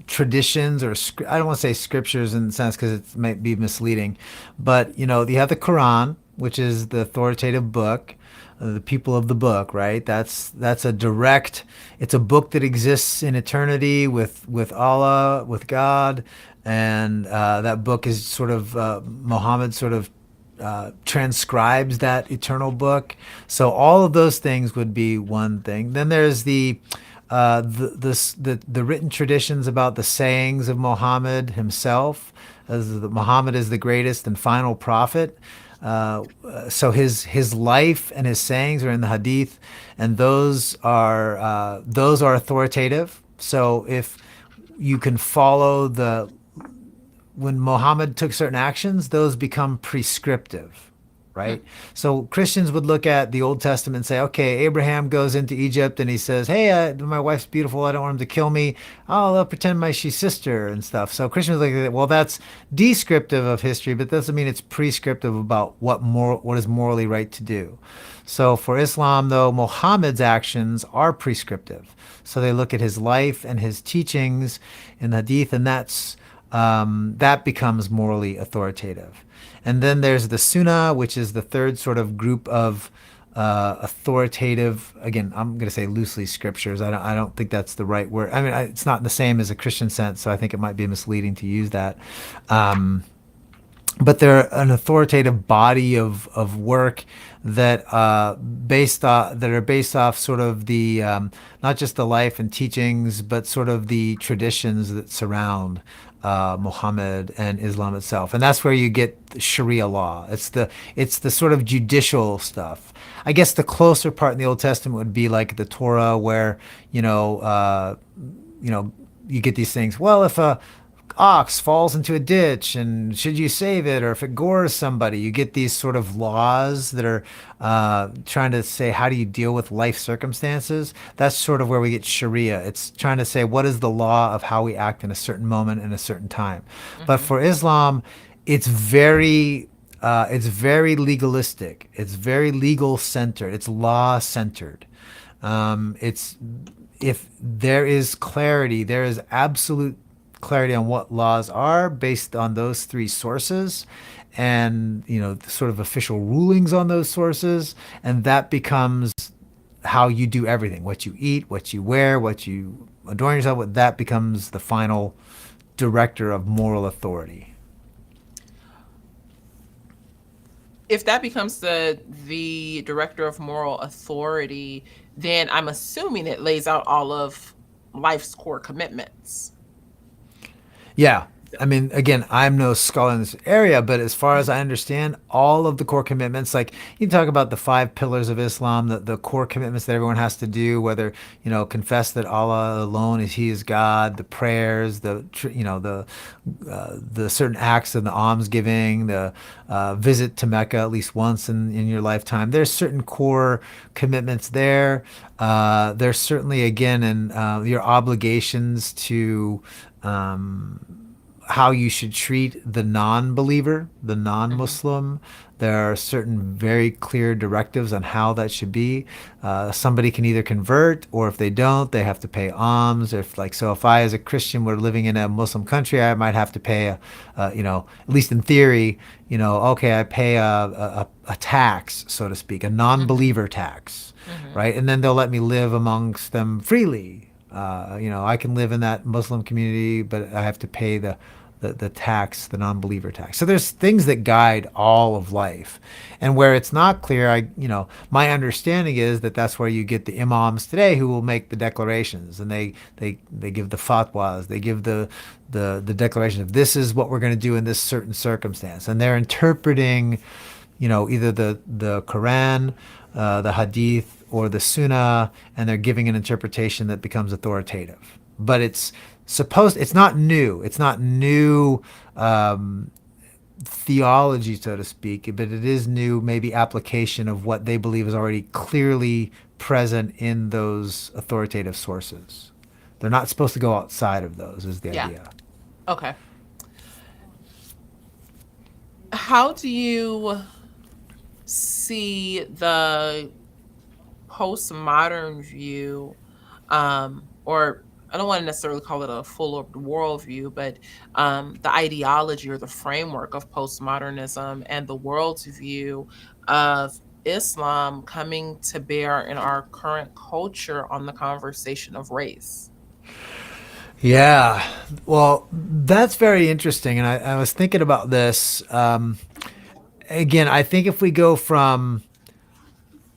traditions, or I don't want to say scriptures in the sense because it might be misleading, but you know, you have the Quran, which is the authoritative book, the people of the book, right? That's a direct. It's a book that exists in eternity with Allah, with God, and that book is sort of Muhammad sort of transcribes that eternal book. So all of those things would be one thing. Then there's the written traditions about the sayings of Muhammad himself, as Muhammad is the greatest and final prophet. So his life and his sayings are in the Hadith, and those are authoritative. So if you can follow the when Muhammad took certain actions, those become prescriptive, Hmm. right? So Christians would look at the Old Testament and say, okay, Abraham goes into Egypt and he says, hey, my wife's beautiful. I don't want him to kill me. Oh, I'll pretend she's sister and stuff. So Christians look at it, well, that's descriptive of history, but doesn't mean it's prescriptive about what is morally right to do. So for Islam, though, Muhammad's actions are prescriptive. So they look at his life and his teachings in the Hadith, and that becomes morally authoritative. And then there's the Sunnah, which is the third sort of group of authoritative. Again, I'm going to say loosely scriptures. I don't think that's the right word. I mean, it's not the same as a Christian sense, so I think it might be misleading to use that. But they're an authoritative body of work that that are based off sort of the not just the life and teachings, but sort of the traditions that surround Muhammad and Islam itself, and that's where you get Sharia law. It's the sort of judicial stuff. I guess the closer part in the Old Testament would be like the Torah, where you know, you get these things. Well, if a ox falls into a ditch and should you save it, or if it gores somebody, you get these sort of laws that are trying to say, how do you deal with life circumstances? That's sort of where we get Sharia. It's trying to say, what is the law of how we act in a certain moment in a certain time. But Hmm. for Islam, it's very legalistic. It's very legal centered. It's law centered. It's If there is clarity, there is absolute clarity on what laws are based on those three sources, and the sort of official rulings on those sources, and that becomes how you do everything. What you eat, what you wear, what you adorn yourself with, that becomes the final director of moral authority. If that becomes the director of moral authority, then I'm assuming it lays out all of life's core commitments. Yeah. I mean, again, I'm no scholar in this area, but as far as Mhm. I understand, all of the core commitments, like you talk about the 5 pillars of Islam, the core commitments that everyone has to do, whether, confess that Allah alone is He is God, the prayers, the certain acts of the almsgiving, the visit to Mecca at least once in your lifetime. There's certain core commitments there. There's certainly, again, in your obligations to how you should treat the non-believer, the Mhm. non-Muslim. There are certain very clear directives on how that should be. Somebody can either convert, or if they don't, they have to pay alms. If I, as a Christian, were living in a Muslim country, I might have to pay at least in theory, okay, I pay a tax, so to speak, a Mhm. non-believer tax, Mhm. right? And then they'll let me live amongst them freely. I can live in that Muslim community, but I have to pay the tax, the non-believer tax. So there's things that guide all of life, and where it's not clear, my understanding is that that's where you get the imams today who will make the declarations, and they give the fatwas, they give the declaration of this is what we're going to do in this certain circumstance, and they're interpreting, either the Quran, the Hadith, or the Sunnah, and they're giving an interpretation that becomes authoritative. But it's not new. It's not new theology, so to speak, but it is new, maybe application of what they believe is already clearly present in those authoritative sources. They're not supposed to go outside of those, is the Yeah. idea. Okay. How do you see the postmodern view, or I don't want to necessarily call it a full worldview, but the ideology or the framework of postmodernism and the worldview of Islam coming to bear in our current culture on the conversation of race? Yeah, well, that's very interesting. And I was thinking about this. Again, I think if we go from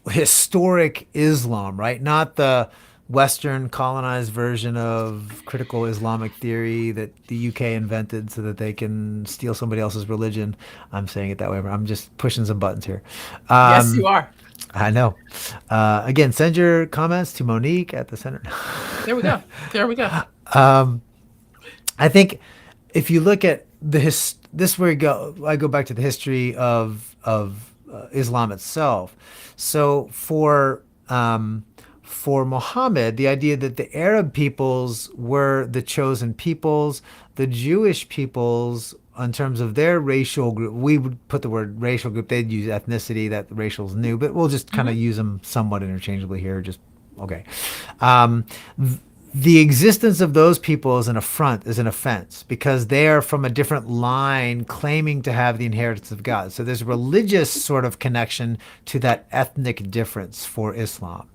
historic Islam, right? Not the Western colonized version of critical Islamic theory that the UK invented so that they can steal somebody else's religion. I'm saying it that way, but I'm just pushing some buttons here. Yes, you Um, are. I know. Again, send your comments to Monique at the center. There we go. There we go. I think if you look at this where I go back to the history of Islam itself. So for Muhammad, the idea that the Arab peoples were the chosen peoples, the Jewish peoples, in terms of their racial group, we would put the word racial group. They'd use ethnicity, that the racials knew, but we'll just kind of Hmm. use them somewhat interchangeably here. Just okay. Um, the existence of those people is an affront, is an offense, because they are from a different line claiming to have the inheritance of God. So there's a religious sort of connection to that ethnic difference for Islam.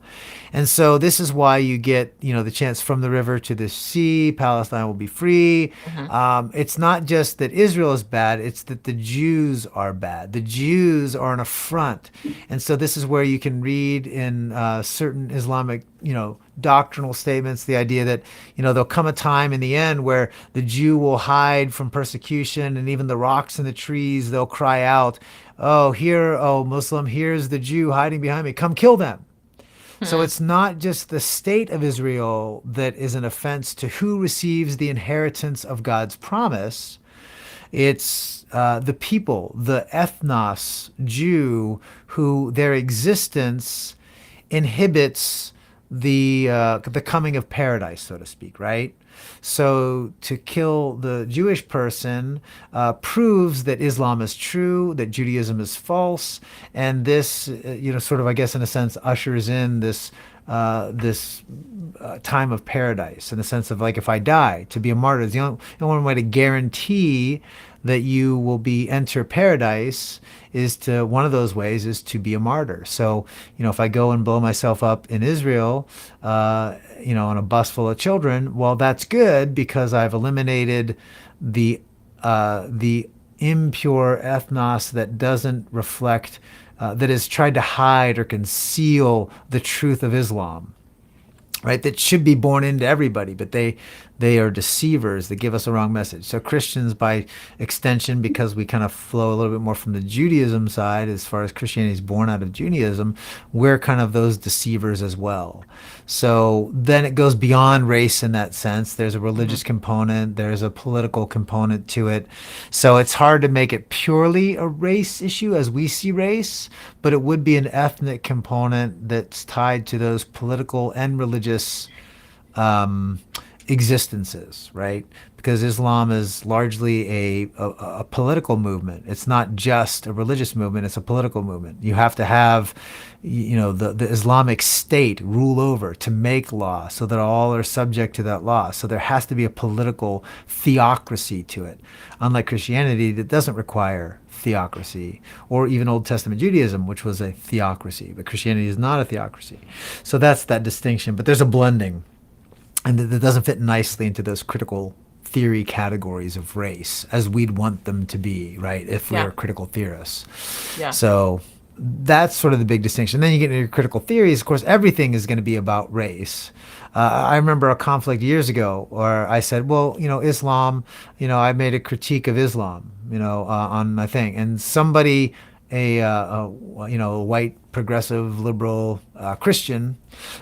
And so this is why you get, the chants from the river to the sea, Palestine will be free. Hmm. It's not just that Israel is bad, it's that the Jews are bad. The Jews are an affront. And so this is where you can read in certain Islamic, doctrinal statements, the idea that, there'll come a time in the end where the Jew will hide from persecution, and even the rocks and the trees, they'll cry out, oh, Muslim, here's the Jew hiding behind me. Come kill them. So Hmm. it's not just the state of Israel that is an offense to who receives the inheritance of God's promise. It's the people, the ethnos Jew, who their existence inhibits the coming of paradise, so to speak, right? So to kill the Jewish person proves that Islam is true, that Judaism is false, and this, sort of, I guess, in a sense, ushers in this time of paradise, in the sense of, like, if I die, to be a martyr is the only way to guarantee that you will be enter paradise, is to one of those ways is to be a martyr. So, if I go and blow myself up in Israel, on a bus full of children, well, that's good because I've eliminated the impure ethnos that doesn't reflect that has tried to hide or conceal the truth of Islam, right? That should be born into everybody, but they are deceivers that give us a wrong message. So Christians, by extension, because we kind of flow a little bit more from the Judaism side, as far as Christianity is born out of Judaism, we're kind of those deceivers as well. So then it goes beyond race in that sense. There's a religious component, there's a political component to it. So it's hard to make it purely a race issue as we see race, but it would be an ethnic component that's tied to those political and religious um, existences, right? Because Islam is largely a political movement. It's not just a religious movement, it's a political movement. You have to have, the Islamic State rule over to make law so that all are subject to that law. So there has to be a political theocracy to it. Unlike Christianity, that doesn't require theocracy, or even Old Testament Judaism, which was a theocracy, but Christianity is not a theocracy. So that's that distinction. But there's a blending, and that doesn't fit nicely into those critical theory categories of race as we'd want them to be, right? If we Yeah. are critical theorists. Yeah. So that's sort of the big distinction. Then you get into your critical theories. Of course, everything is going to be about race. I remember a conflict years ago where I said, well, Islam, I made a critique of Islam, on my thing. And somebody, a white progressive liberal Christian,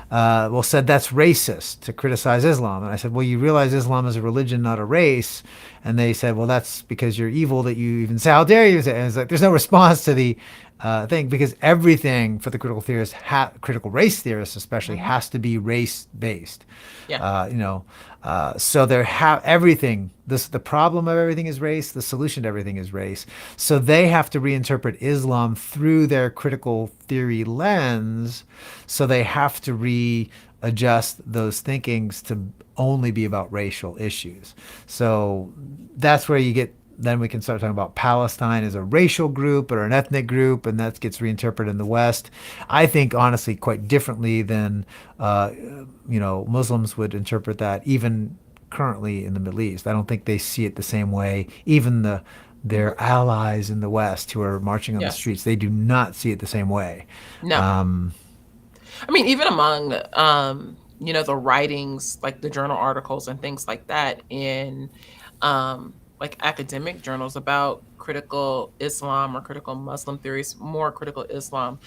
said that's racist to criticize Islam. And I said, well, you realize Islam is a religion, not a race. And they said, well, that's because you're evil that you even say, how dare you say? And it's like, there's no response to the thing, because everything for the critical theorists, critical race theorists especially, has to be race based. Yeah. So everything. The problem of everything is race. The solution to everything is race. So they have to reinterpret Islam through their critical theory lens. So they have to readjust those thinkings to only be about racial issues. So that's where you get. Then we can start talking about Palestine as a racial group or an ethnic group, and that gets reinterpreted in the West. I think, honestly, quite differently than Muslims would interpret that, even currently in the Middle East. I don't think they see it the same way. Even their allies in the West who are marching on the Yes. streets, they do not see it the same way. No. I mean, even among the writings, like the journal articles and things like that in like academic journals about critical Islam or critical Muslim theories, more critical Islam,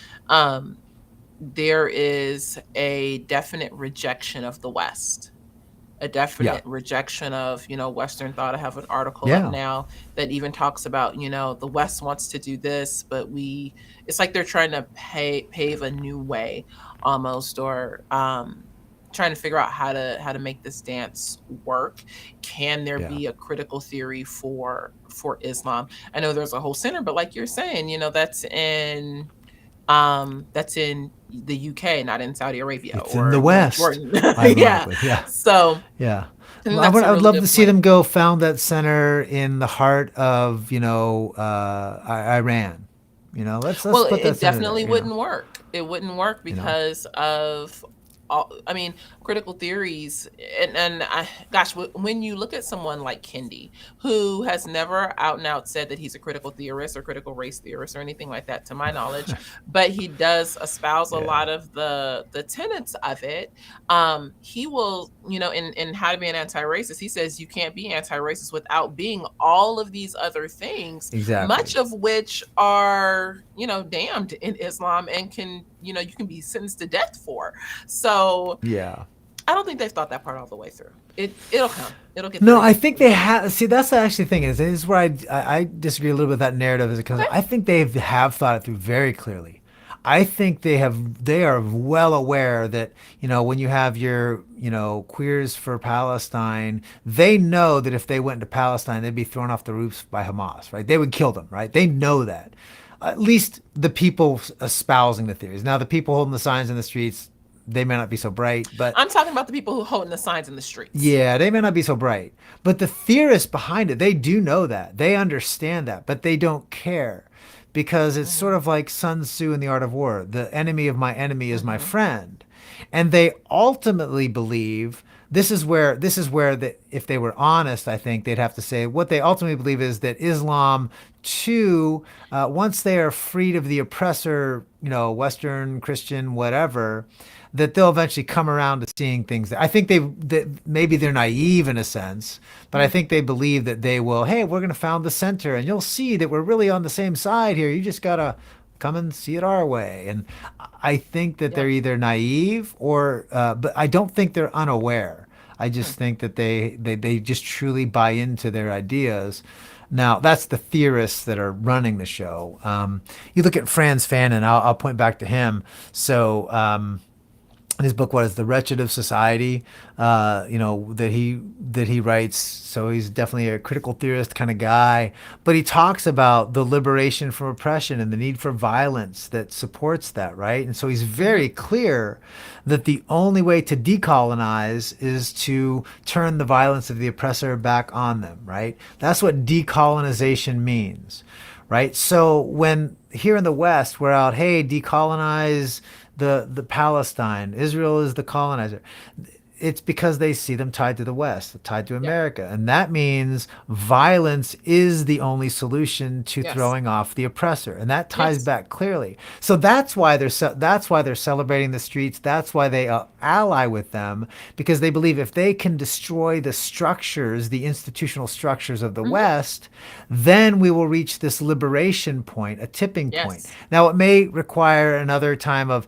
there is a definite rejection of the West, a Yeah. definite rejection of Western thought. I have an article up Yeah. now that even talks about the West wants to do this, but it's like they're trying to pave a new way almost, or trying to figure out how to make this dance work. Can there Yeah. be a critical theory for Islam? I know there's a whole center, but like you're saying, that's in the UK, not in Saudi Arabia It's or in the West, Jordan. Yeah. ironically. Yeah. So Yeah. I think Well, that's a I would really love good to see point. them go found that center in the heart of, Iran. Let's Well, put that it center definitely there, wouldn't work. It wouldn't work you know. because of critical theories. When you look at someone like Kendi, who has never out and out said that he's a critical theorist or critical race theorist or anything like that, to my knowledge, but he does espouse a Yeah. lot of the tenets of it. He will, in How to Be an Anti-Racist, he says you can't be anti-racist without being all of these other things, Exactly. much of which are, damned in Islam and can, you can be sentenced to death for. So Yeah. I don't think they've thought that part all the way through. It'll come. It'll get No, through. I think they have. See, that's the actually thing is. This is where I disagree a little bit with that narrative, is because Okay. I think they have thought it through very clearly. I think they are well aware that, when you have your, queers for Palestine, they know that if they went into Palestine, they'd be thrown off the roofs by Hamas, right? They would kill them, right? They know that. At least the people espousing the theories. Now, the people holding the signs in the streets, they may not be so bright, but I'm talking about the people who are holding the signs in the streets. yeah, they may not be so bright. But the theorists behind it, they do know that. They understand that, but they don't care, because it's sort of like Sun Tzu in The Art of War. The enemy of my enemy is my friend. And they ultimately believe if they were honest, I think they'd have to say what they ultimately believe is that Islam too, once they are freed of the oppressor, Western Christian, whatever, that they'll eventually come around to seeing things. I think that maybe they're naive in a sense, but I think they believe that they will. Hey, we're going to found the center, and you'll see that we're really on the same side here. You just gotta come and see it our way. And I think that Yeah. they're either naive or, but I don't think they're unaware. I Hmm. just think that they just truly buy into their ideas. Now, that's the theorists that are running the show. You look at Franz Fanon, I'll point back to him. So, his book, what is the wretched of society, that he writes. So he's definitely a critical theorist kind of guy, but he talks about the liberation from oppression and the need for violence that supports that, right? And so he's Hmm. very clear that the only way to decolonize is to turn the violence of the oppressor back on them, right? That's what decolonization means, right? So when here in the West we're out, hey, decolonize the Palestine. Israel is the colonizer. It's because they see them tied to the West, tied to Yeah. America, and that means violence is the only solution to Yes. throwing off the oppressor, and that ties Yes. back clearly. So that's why they're celebrating the streets. That's why they ally with them, because they believe if they can destroy the structures, the institutional structures of the Hmm. West, then we will reach this liberation point, a tipping point. Yes. Now, it may require another time of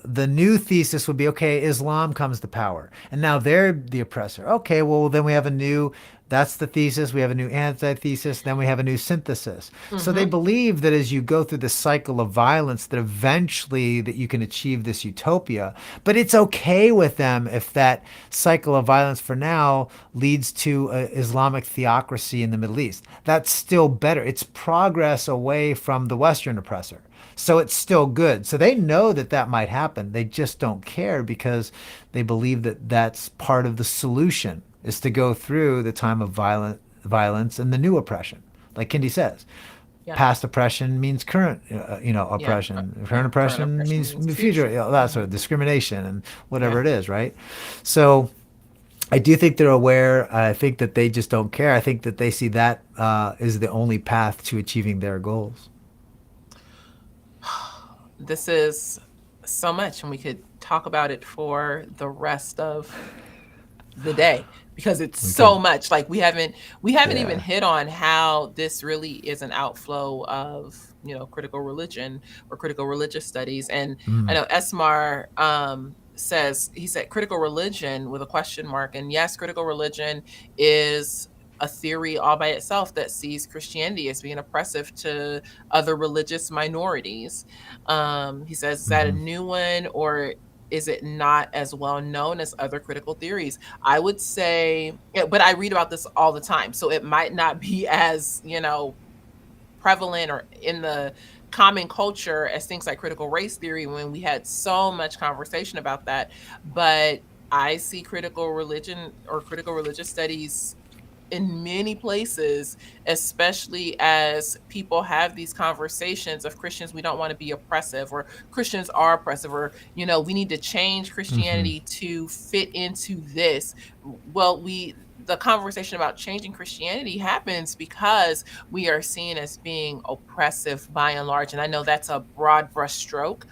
the new thesis would be, okay, Islam comes to power and now they're the oppressor. Okay, well, then we have a new, that's the thesis. We have a new antithesis. Then we have a new synthesis. So they Hmm. believe that as you go through the cycle of violence, that eventually that you can achieve this utopia. But it's okay with them if that cycle of violence for now leads to an Islamic theocracy in the Middle East. That's still better. It's progress away from the Western oppressor. So it's still good. So they know that that might happen. They just don't care because they believe that that's part of the solution is to go through the time of violence and the new oppression. Like Kendi says, Yeah. past oppression means current, Yeah. oppression. Yeah. Current Current oppression oppression means means future, future. that sort Hmm. of discrimination and Yeah. whatever it is, right? So I do think they're aware. I think that they just don't care. I think that they see that is the only path to achieving their goals. This is so much, and we could talk about it for the rest of the day because it's We could, so much. Like we haven't even yeah. hit on how this really is an outflow of critical religion or critical religious studies. And I Mm. know Esmar says, he said critical religion with a question mark, and yes, critical religion is a theory all by itself that sees Christianity as being oppressive to other religious minorities. He says, is that a Hmm. new one, or is it not as well known as other critical theories? I would say, yeah, but I read about this all the time. So it might not be as, prevalent or in the common culture as things like critical race theory when we had so much conversation about that. But I see critical religion or critical religious studies in many places, especially as people have these conversations of Christians, we don't want to be oppressive, or Christians are oppressive, or, we need to change Hmm. Christianity to fit into this. Well, the conversation about changing Christianity happens because we are seen as being oppressive by and large. And I know that's a broad brushstroke,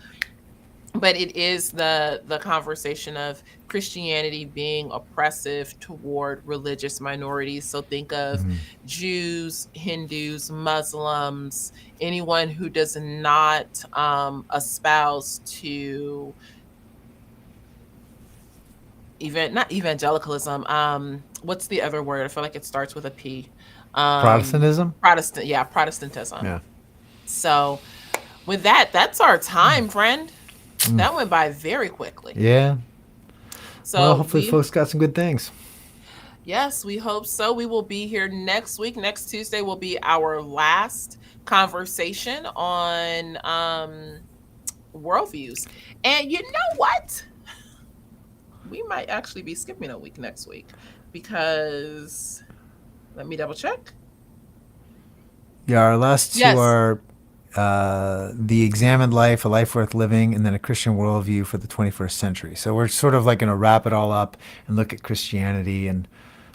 but it is the conversation of Christianity being oppressive toward religious minorities. So think of Hmm. Jews, Hindus, Muslims, anyone who does not espouse to not evangelicalism. What's the other word? I feel like it starts with a P. Protestantism. Protestant, yeah, Protestantism. Yeah. So with that, that's our time, friend. Mm. That went by very quickly. Yeah. Well, So hopefully, folks got some good things. yes, we hope so. We will be here next week. Next Tuesday will be our last conversation on worldviews. And you know what? We might actually be skipping a week next week because let me double check. Yeah, our last two Yes. are The Examined Life, A Life Worth Living, and then A Christian Worldview for the 21st Century. So we're sort of like going to wrap it all up and look at Christianity and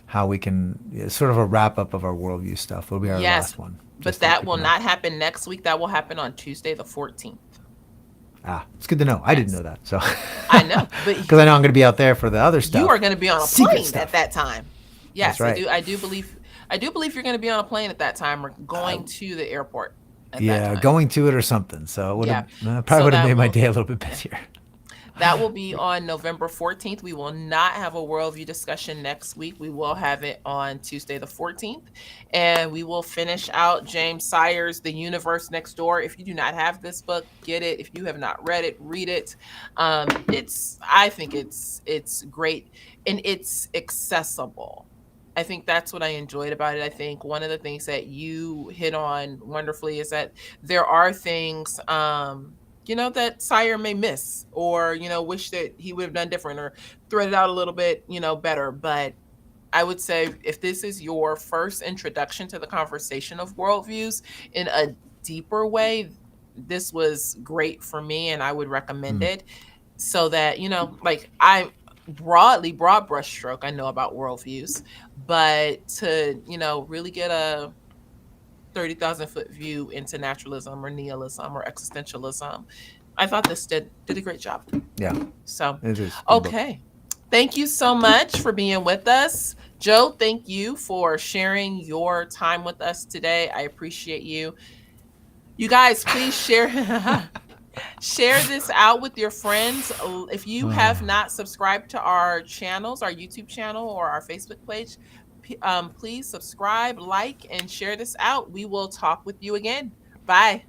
how we can, sort of a wrap up of our worldview stuff. It'll be our Yes, last one. but Just to let that will people know. not happen next week. That will happen on Tuesday the 14th. It's good to know. I didn't Yes. know that. So, I know, but because I know I'm going to be out there for the other stuff. you are going to be on a Secret plane stuff. at that time. Yes, That's right. I do believe you're going to be on a plane at that time or going to the airport at that Yeah, time. going to it or something. So it would have Yeah. probably So would have that made my will day a little bit busier. that will be on November 14th. We will not have a worldview discussion next week. We will have it on Tuesday the 14th. And we will finish out James Sire's The Universe Next Door. If you do not have this book, get it. If you have not read it, read it. I think it's great and it's accessible. I think that's what I enjoyed about it. I think one of the things that you hit on wonderfully is that there are things that Sire may miss or, wish that he would have done different or threaded out a little bit, better. But I would say if this is your first introduction to the conversation of worldviews in a deeper way, this was great for me and I would recommend Mm. it so that, like I broad brushstroke, I know about worldviews, but to, really get a 30,000 foot view into naturalism or nihilism or existentialism, I thought this did a great job. Yeah, So, it is. Good book. okay. Thank you so much for being with us. Joe, thank you for sharing your time with us today. I appreciate you. You guys, please share this out with your friends. If you have not subscribed to our channels, our YouTube channel or our Facebook page, please subscribe, like, and share this out. We will talk with you again. Bye.